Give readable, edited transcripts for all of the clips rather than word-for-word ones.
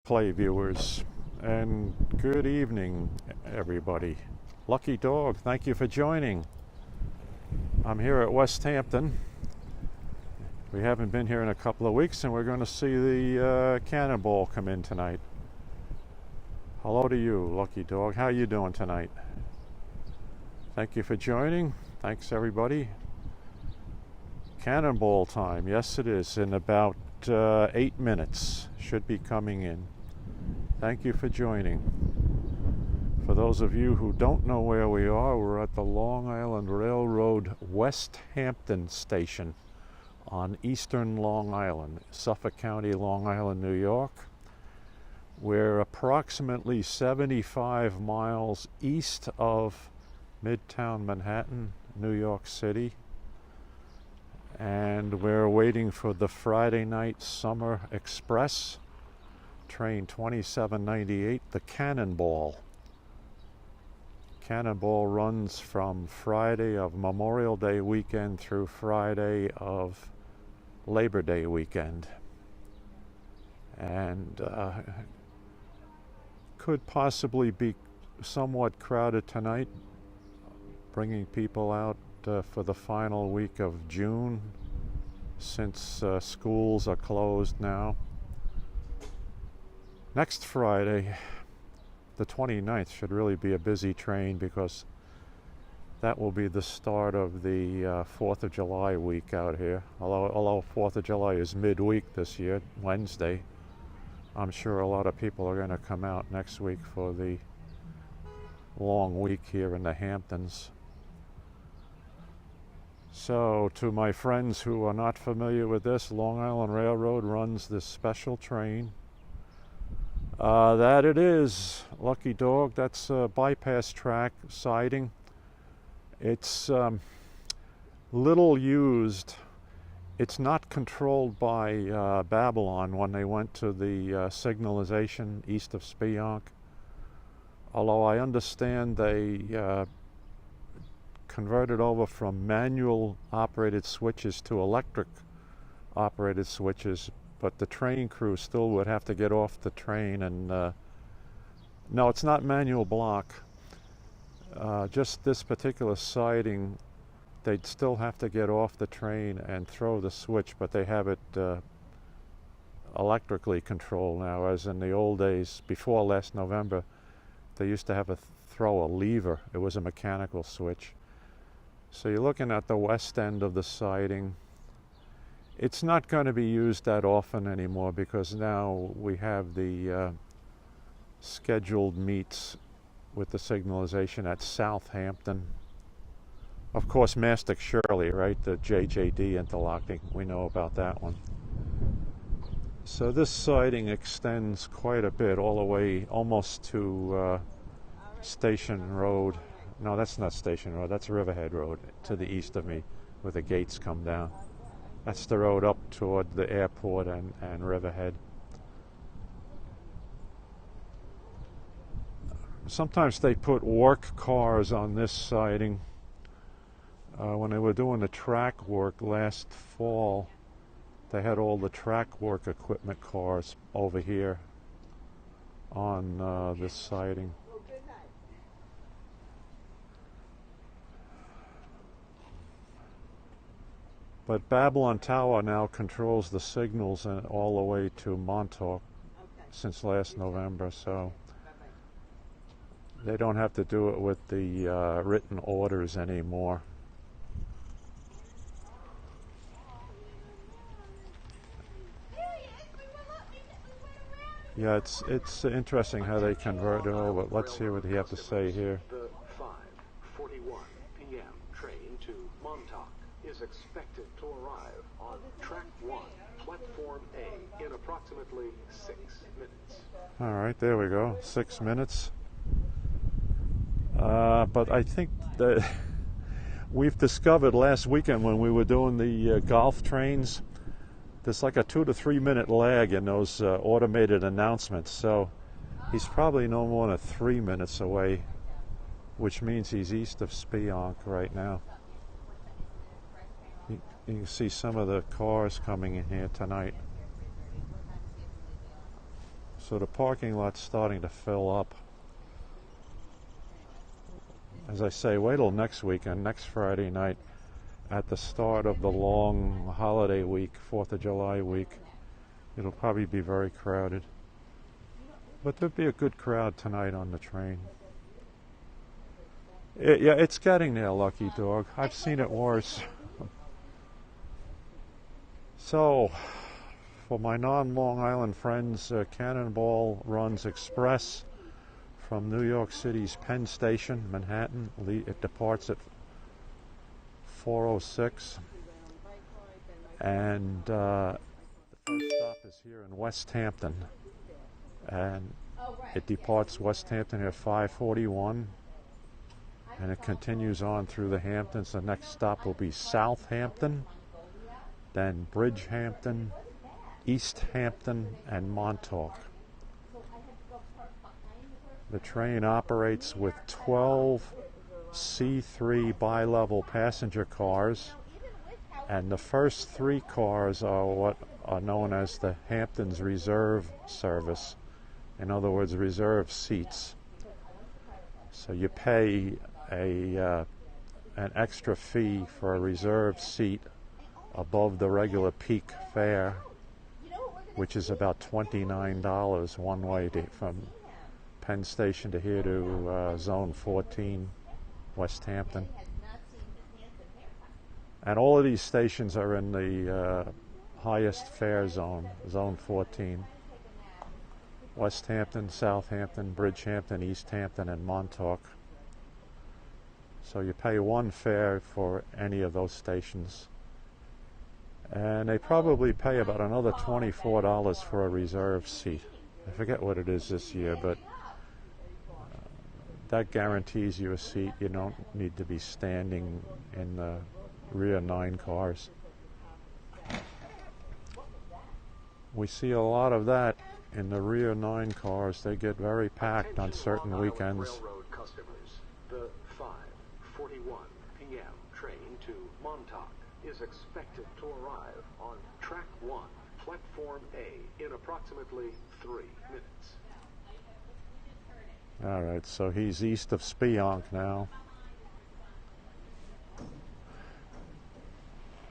Play viewers, and good evening, everybody. Lucky Dog, thank you for joining. I'm here at Westhampton. We haven't been here in a couple of weeks, and we're going to see the Cannonball come in tonight. Hello to you, Lucky Dog. How you doing tonight? Thank you for joining. Thanks, everybody. Cannonball time. Yes, it is. In about 8 minutes. Should be coming in. Thank you for joining. For those of you who don't know where we are, we're at the Long Island Railroad Westhampton station on eastern Long Island, Suffolk County, Long Island, New York. We're approximately 75 miles east of Midtown Manhattan, New York City. And we're waiting for the Friday night Summer Express, train 2798, the Cannonball. Cannonball runs from Friday of Memorial Day weekend through Friday of Labor Day weekend. And could possibly be somewhat crowded tonight, bringing people out for the final week of June, since schools are closed now. Next Friday, the 29th, should really be a busy train because that will be the start of the 4th of July week out here. Although 4th of July is midweek this year, Wednesday, I'm sure a lot of people are going to come out next week for the long week here in the Hamptons. So, to my friends who are not familiar with this, Long Island Railroad runs this special train. That it is, Lucky Dog, that's a bypass track siding. It's little used. It's not controlled by Babylon when they went to the signalization east of Spionk. Although I understand they converted over from manual operated switches to electric operated switches, but the train crew still would have to get off the train and no, it's not manual block. Just this particular siding, they'd still have to get off the train and throw the switch, but they have it electrically controlled now, as in the old days before last November they used to have to throw a lever. It was a mechanical switch. So you're looking at the west end of the siding. It's not going to be used that often anymore because now we have the scheduled meets with the signalization at Southampton. Of course, Mastic Shirley, right? The JJD interlocking. We know about that one. So this siding extends quite a bit, all the way almost to Station Road. No, that's not Station Road. That's Riverhead Road to the east of me, where the gates come down. That's the road up toward the airport and Riverhead. Sometimes they put work cars on this siding. When they were doing the track work last fall, they had all the track work equipment cars over here on this siding. But Babylon Tower now controls the signals and all the way to Montauk since last November, so they don't have to do it with the written orders anymore. Yeah, it's interesting how they convert it over. Let's hear what he has to say here. The 5:41 p.m. train to Montauk is expected to arrive on track 1, platform A, in approximately 6 minutes. All right, there we go. 6 minutes. But I think that we've discovered last weekend when we were doing the golf trains, there's like a 2 to 3 minute lag in those automated announcements. So he's probably no more than 3 minutes away, which means he's east of Spionk right now. You can see some of the cars coming in here tonight. So the parking lot's starting to fill up. As I say, wait till next weekend, next Friday night, at the start of the long holiday week, 4th of July week. It'll probably be very crowded. But there'll be a good crowd tonight on the train. Yeah, it's getting there, Lucky Dog. I've seen it worse. So, for my non-Long Island friends, Cannonball runs express from New York City's Penn Station, Manhattan. It departs at 4:06. And the first stop is here in Westhampton. And it departs Westhampton at 5:41. And it continues on through the Hamptons. The next stop will be Southampton, then Bridgehampton, East Hampton, and Montauk. The train operates with 12 C3 Bilevel passenger cars, and the first 3 cars are what are known as the Hamptons Reserve Service. In other words, reserve seats. So you pay an extra fee for a reserved seat above the regular peak fare, which is about $29 one way from Penn Station to here to Zone 14, Westhampton. And all of these stations are in the highest fare zone, Zone 14. Westhampton, Southampton, Bridgehampton, East Hampton, and Montauk. So you pay one fare for any of those stations. And they probably pay about another $24 for a reserved seat. I forget what it is this year, but that guarantees you a seat. You don't need to be standing in the rear 9 cars. We see a lot of that in the rear 9 cars. They get very packed on certain weekends. Railroad customers, the 5:41 p.m. train to Montauk is expected to arrive on track 1, platform A, in approximately 3 minutes. All right, so he's east of Spionk now.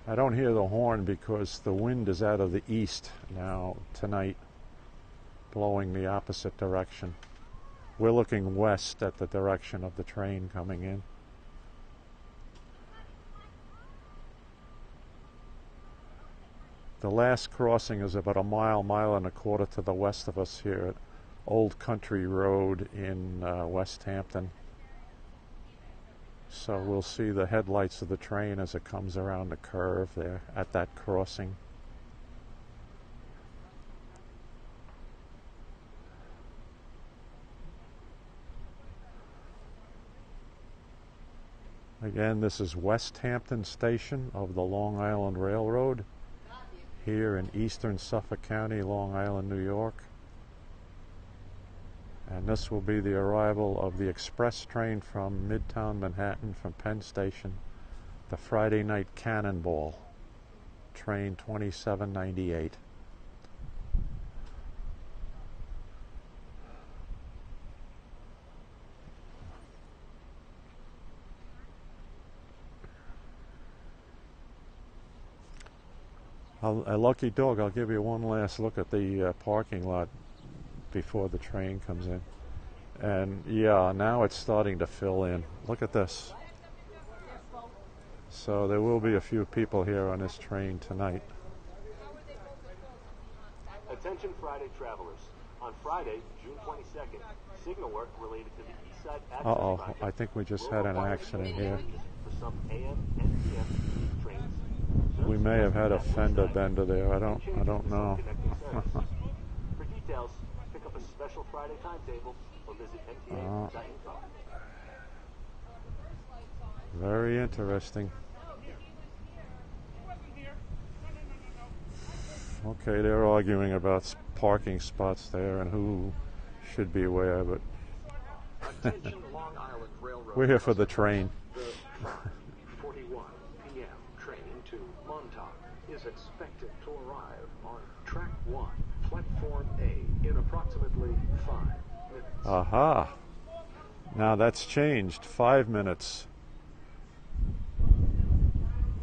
I don't hear the horn because the wind is out of the east now tonight, blowing the opposite direction. We're looking west at the direction of the train coming in. The last crossing is about a mile and a quarter to the west of us here at Old Country Road in Westhampton. So we'll see the headlights of the train as it comes around the curve there at that crossing. Again, this is Westhampton Station of the Long Island Railroad here in eastern Suffolk County, Long Island, New York. And this will be the arrival of the express train from Midtown Manhattan from Penn Station, the Friday night Cannonball, train 2798. A lucky dog, I'll give you one last look at the parking lot before the train comes in. And yeah, now it's starting to fill in. Look at this. So there will be a few people here on this train tonight. Attention Friday travelers. On Friday, June 22nd, signal work related to the East Side Access Project I think we just had an accident here. For some AM and PM trains. We may have had a fender bender there. I don't know. For details, pick up a special Friday timetable or visit mta.info. Very interesting. Okay, they're arguing about parking spots there and who should be where, but Attention Long Island Railroad we're here for the train. The 5:41 p.m. train to Montauk is expected to arrive on track 1, platform A, in approximately 5 minutes. Aha. Now that's changed. 5 minutes.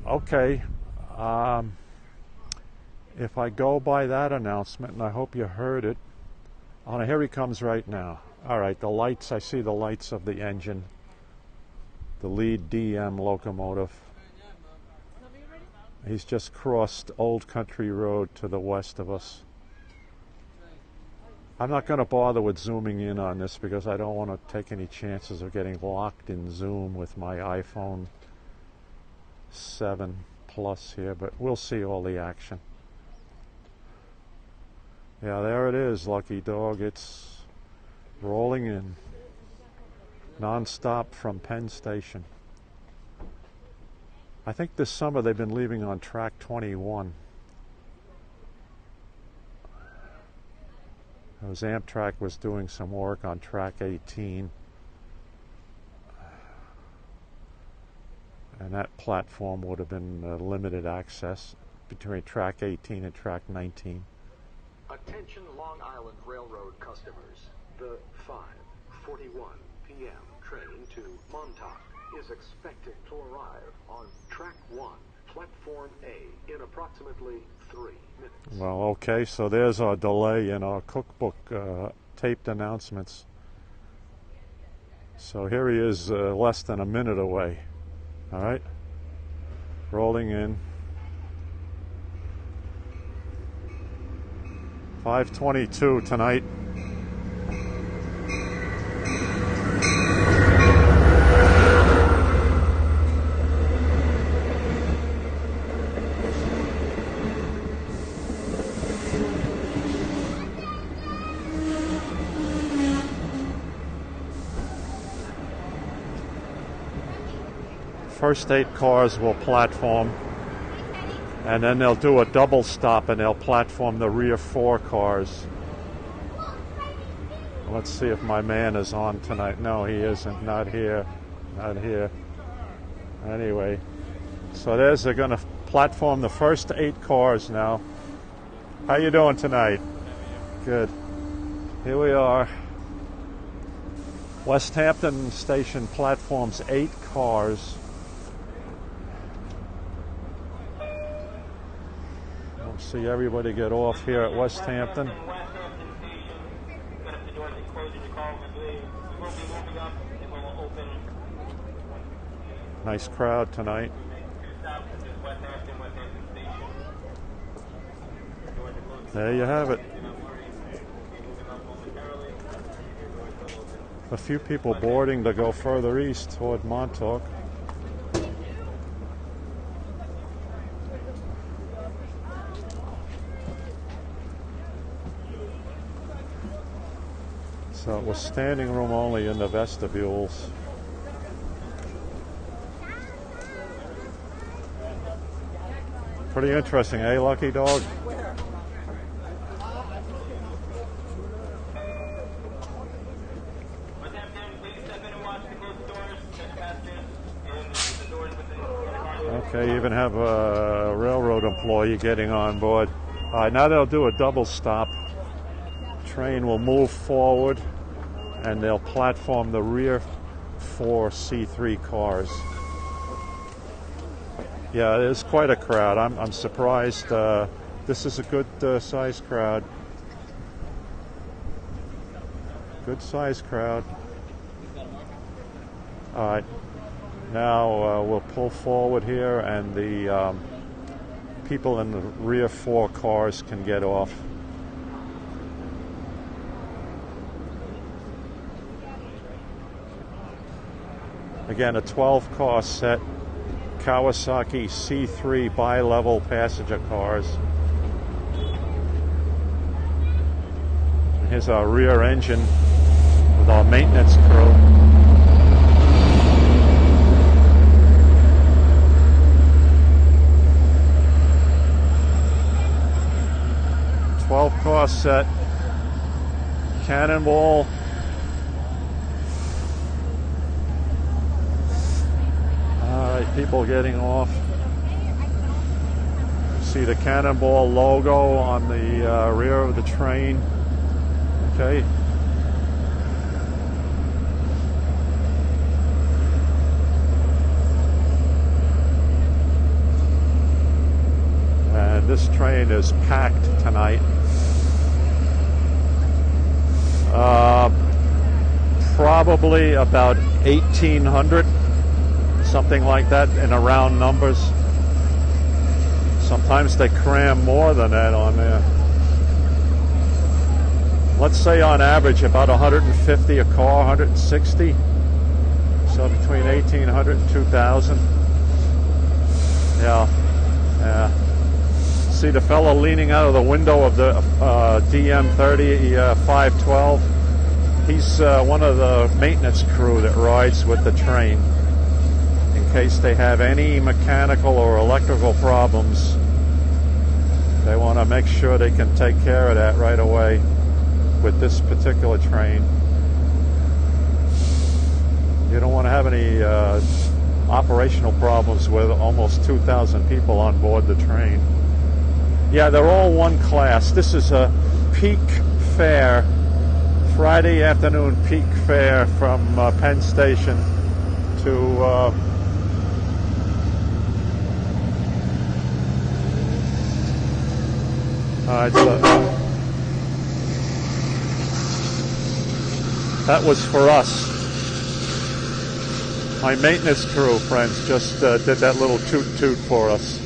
Okay. If I go by that announcement, and I hope you heard it. Oh, here he comes right now. All right, the lights. I see the lights of the engine. The lead DM locomotive. He's just crossed Old Country Road to the west of us. I'm not going to bother with zooming in on this because I don't want to take any chances of getting locked in zoom with my iPhone 7 Plus here, but we'll see all the action. Yeah, there it is, lucky dog. It's rolling in non-stop from Penn Station. I think this summer they've been leaving on track 21. As Amtrak was doing some work on track 18. And that platform would have been limited access between track 18 and track 19. Attention Long Island Railroad customers. The 5:41 p.m. train to Montauk is expected to arrive on track 1, platform A, in approximately 3 minutes. Well, okay, so there's our delay in our cookbook taped announcements. So here he is, less than a minute away. All right, rolling in. 5:22 tonight. First 8 cars will platform, and then they'll do a double stop and they'll platform the rear 4 cars. Let's see if my man is on tonight. No, he isn't. Not here. Not here. Anyway, so they're going to platform the first 8 cars now. How you doing tonight? Good. Here we are. Westhampton station platforms 8 cars. We'll see everybody get off here at Westhampton. Nice crowd tonight. There you have it. A few people boarding to go further east toward Montauk. So it was standing room only in the vestibules. Pretty interesting, eh, Lucky Dog? Okay, you even have a railroad employee getting on board. All right, now they'll do a double stop. Train will move forward and they'll platform the rear 4 C3 cars. Yeah, it is quite a crowd. I'm surprised. This is a good sized crowd. Good sized crowd. All right, now we'll pull forward here and the people in the rear 4 cars can get off. Again, a 12-car set, Kawasaki C3 Bilevel passenger cars. And here's our rear engine with our maintenance crew. Car set, Cannonball. Alright, people getting off. See the Cannonball logo on the rear of the train. Okay. And this train is packed tonight. Probably about 1,800, something like that, in round numbers. Sometimes they cram more than that on there. Let's say on average about 150 a car, 160. So between 1,800 and 2,000. Yeah. See the fellow leaning out of the window of the DM30 512. He's one of the maintenance crew that rides with the train. In case they have any mechanical or electrical problems, they want to make sure they can take care of that right away with this particular train. You don't want to have any operational problems with almost 2,000 people on board the train. Yeah, they're all one class. This is a peak fare, Friday afternoon peak fare from Penn Station to that was for us. My maintenance crew friends just did that little toot-toot for us.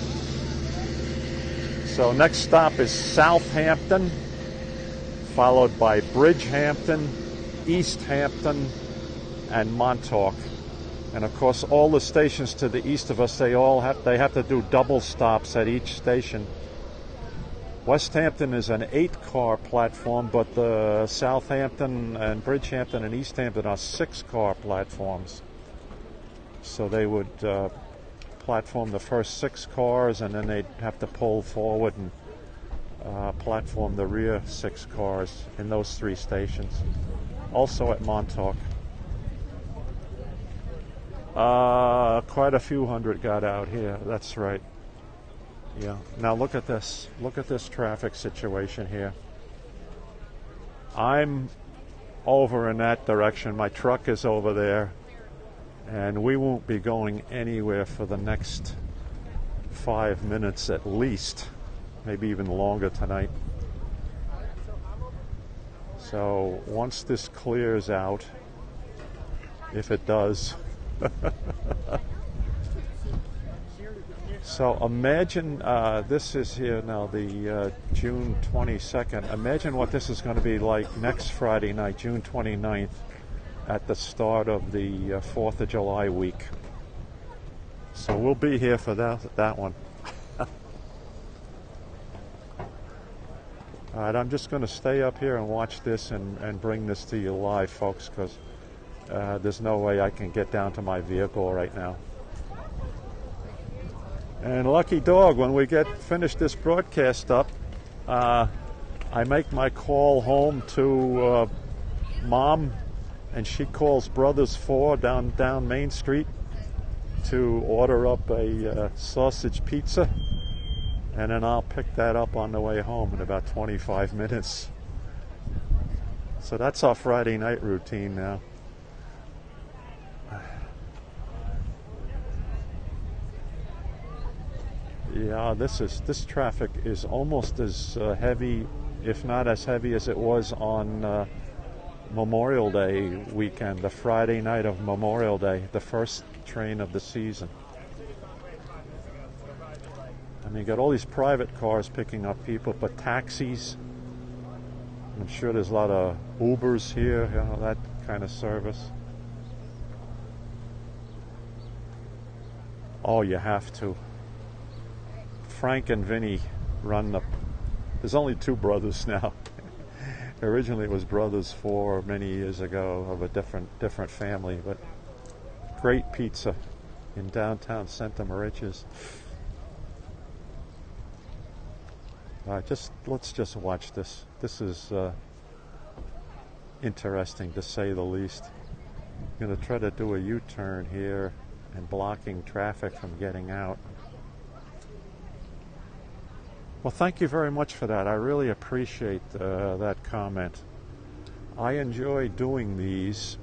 So next stop is Southampton, followed by Bridgehampton, Easthampton, and Montauk. And of course, all the stations to the east of us, they have to do double stops at each station. Westhampton is an 8-car platform, but the Southampton and Bridgehampton and Easthampton are 6-car platforms. So they would platform the first 6 cars, and then they'd have to pull forward and platform the rear 6 cars in those 3 stations. Also at Montauk. Quite a few hundred got out here, that's right. Yeah. Now look at this. Look at this traffic situation here. I'm over in that direction. My truck is over there. And we won't be going anywhere for the next 5 minutes at least. Maybe even longer tonight. So once this clears out, if it does. So imagine, this is here now, the June 22nd. Imagine what this is going to be like next Friday night, June 29th, at the start of the 4th of July week. So we'll be here for that one. All right, I'm just going to stay up here and watch this and bring this to you live, folks, because there's no way I can get down to my vehicle right now. And lucky dog, when we finish this broadcast up, I make my call home to Mom, and she calls Brothers 4 down Main Street to order up a sausage pizza, and then I'll pick that up on the way home in about 25 minutes. So that's our Friday night routine now. Yeah, this traffic is almost as heavy, if not as heavy as it was on Memorial Day weekend, the Friday night of Memorial Day, the first train of the season. I mean, you got all these private cars picking up people, but taxis. I'm sure there's a lot of Ubers here, you know, that kind of service. Oh, you have to. Frank and Vinny run the... There's only 2 brothers now. Originally it was Brothers 4 many years ago of a different family, but great pizza in downtown Santa Mauritius. Let's just watch this. This is interesting to say the least. I'm going to try to do a U-turn here and blocking traffic from getting out. Well, thank you very much for that. I really appreciate that comment. I enjoy doing these.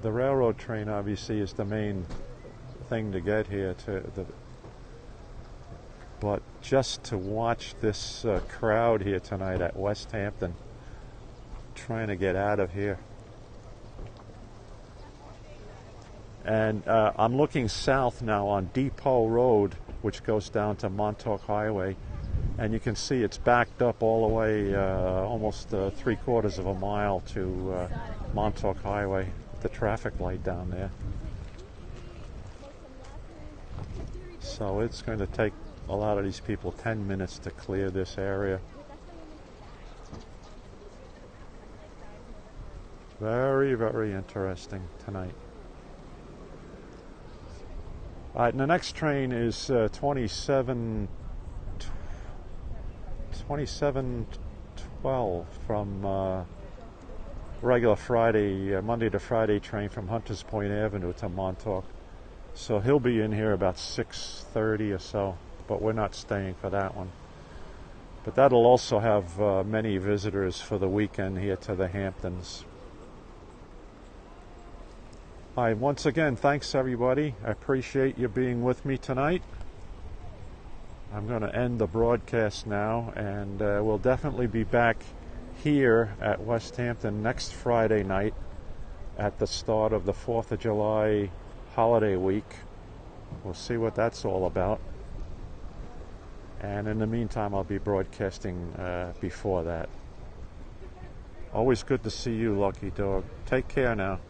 The railroad train obviously is the main thing to get here but just to watch this crowd here tonight at Westhampton trying to get out of here. And I'm looking south now on Depot Road, which goes down to Montauk Highway, and you can see it's backed up all the way almost 3/4 of a mile to Montauk Highway, the traffic light down there. So it's going to take a lot of these people 10 minutes to clear this area. Very, very interesting tonight. All right, and the next train is 2712 from regular Friday, Monday to Friday train from Hunters Point Avenue to Montauk. So he'll be in here about 6:30 or so, but we're not staying for that one. But that'll also have many visitors for the weekend here to the Hamptons. All right, once again, thanks everybody. I appreciate you being with me tonight. I'm going to end the broadcast now, and we'll definitely be back here at Westhampton next Friday night at the start of the 4th of July holiday week. We'll see what that's all about. And in the meantime, I'll be broadcasting before that. Always good to see you, Lucky Dog. Take care now.